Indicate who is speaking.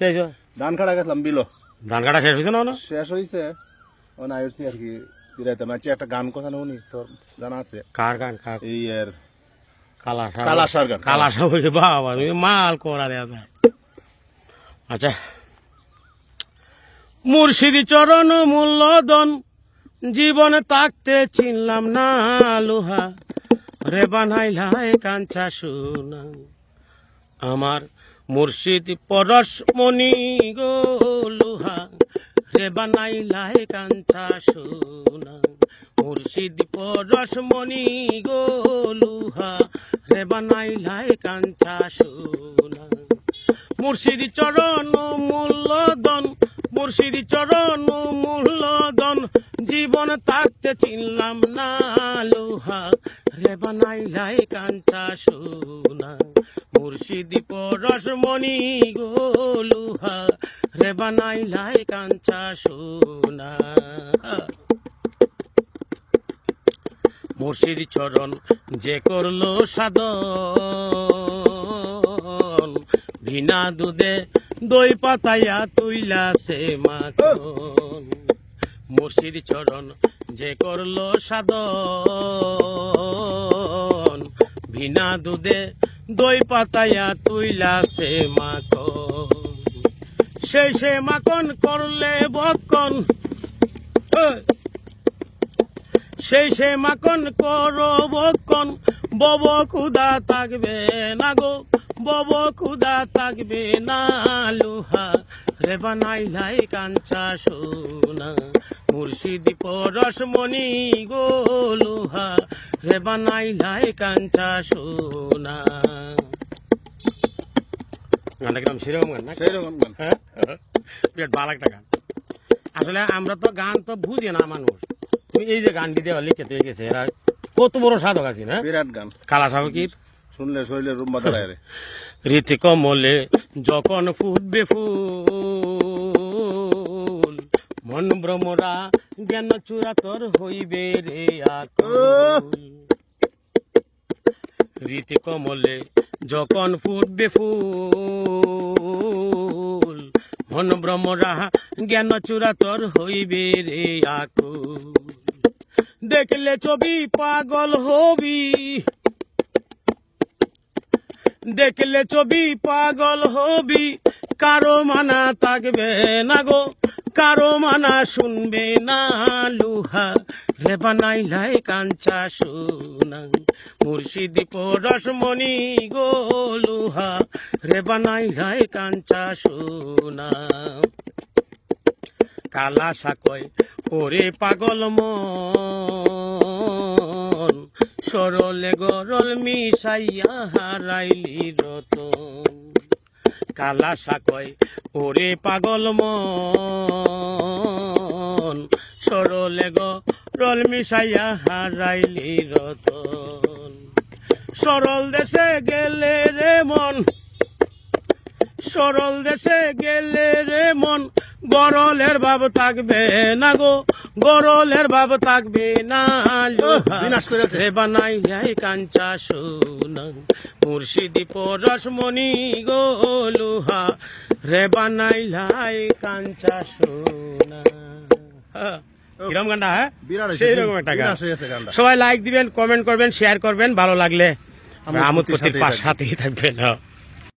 Speaker 1: ধান কাটা গেছিলাম বিলো।
Speaker 2: ধান কাটা শেষ হয়েছে না?
Speaker 1: শেষ হয়েছে আইসি আর কি দিলাইতে মাছি একটা গান কথা শুনি তোর জানা আছে?
Speaker 2: কার গান?
Speaker 1: এই এর
Speaker 2: কালাসার গান। কালাসা হয়ে বাবা মাল করা দেয়া যায়। আচ্ছা, মুর্শিদি চরণ মূল্যদন জীবনে থাকতে চিনলাম না লোহা রে বানাইলাই কাঞ্চা সোনা আমার মুর্শিদ পরশমণি গো লোহা রে বানাইলাই কাঞ্চা সোনা মুর্শিদ পরশমণি গো লোহা রে বানাইলাই কাঞ্চা সোনা মুর্শিদি চরণ মূল্যদন মুর্শিদি চরণ মূল্যদন জীবন থাকতে চিনলাম না লোহা রে বানাইলাই কাঞ্চা সোনা মুর্শিদি পরশমণি গো লোহা রে বানাইলাই কাঞ্চা সোনা মুর্শিদি চরণ যে করলো সাধন বিনা দুধে দই পাতাইয়া তুইলা সে মাখন মুর্শিদ চরণ যে করলো সাধন বিনা দুধে দই পাতাইয়া তুইলা সে মাখন সেই সে মাখন করলে বক্ষণ সেই সে মাখন করো বক্ষণ বব ক্ষুদা থাকবে না গো বব ক্ষুদা থাকবে না লোহা রে বানাইলাই কাঞ্চা সোনা মুর্শিদি পরশমণি গো লোহা রে বানাইলাই কাঞ্চা সোনা। গানটা কিরকম সেরকম গান না?
Speaker 1: সেরকম গান।
Speaker 2: বিরাট ভালো একটা গান। আসলে আমরা তো গান তো বুঝি না মানুষ, এই যে গানটি দেওয়া লিখে তৈরি গেছে এরা কত বড় সাধক আছে না?
Speaker 1: বিরাট গান।
Speaker 2: কালা সাধকের
Speaker 1: শুনলে শৈলে রুম্বা দাঁড়ায় রে।
Speaker 2: রীতি কমলে যখন ফুটবে ফুল মন ভ্রমরা জ্ঞান চূড়াতর হইবে রে আকুল রীতি কমলে যখন ফুটবে ফুল মন ভ্রমরা জ্ঞান চূড়াতর হইবে রে আকুল দেখলে ছবি পাগল হবি দেখলে ছবি পাগল হবি কারো মানা থাকবে না গো কারো মানা শুনবে না লোহা রে বানাইলাই কাঞ্চা সোনা মুর্শিদি পরশমণি গো লোহা রে বানাইলাই কাঞ্চা সোনা কালা সাকয় ওরে পাগল মন সরলে গরল মিশাইয়া হারাইলি রতন কালা সাকয় ওরে পাগল মন সরলে গরল মিশাইয়া হারাইলি রতন সরল দেশে গেলে রে মন সরল দেশে গেলে রে মন গরলের ভাব থাকবে না গো গরলের ভাব থাকবে না লোহা রে বানাইলাই কাঞ্চা সোনা মুর্শিদি পরশমণি গো লোহা রে বানাইলাই কাঞ্চা সোনা। কিরকম গানটা? হ্যাঁ, সেইরকম একটা গান। সবাই লাইক দিবেন, কমেন্ট করবেন, শেয়ার করবেন, ভালো লাগলে আমোদ সাথেই থাকবেন।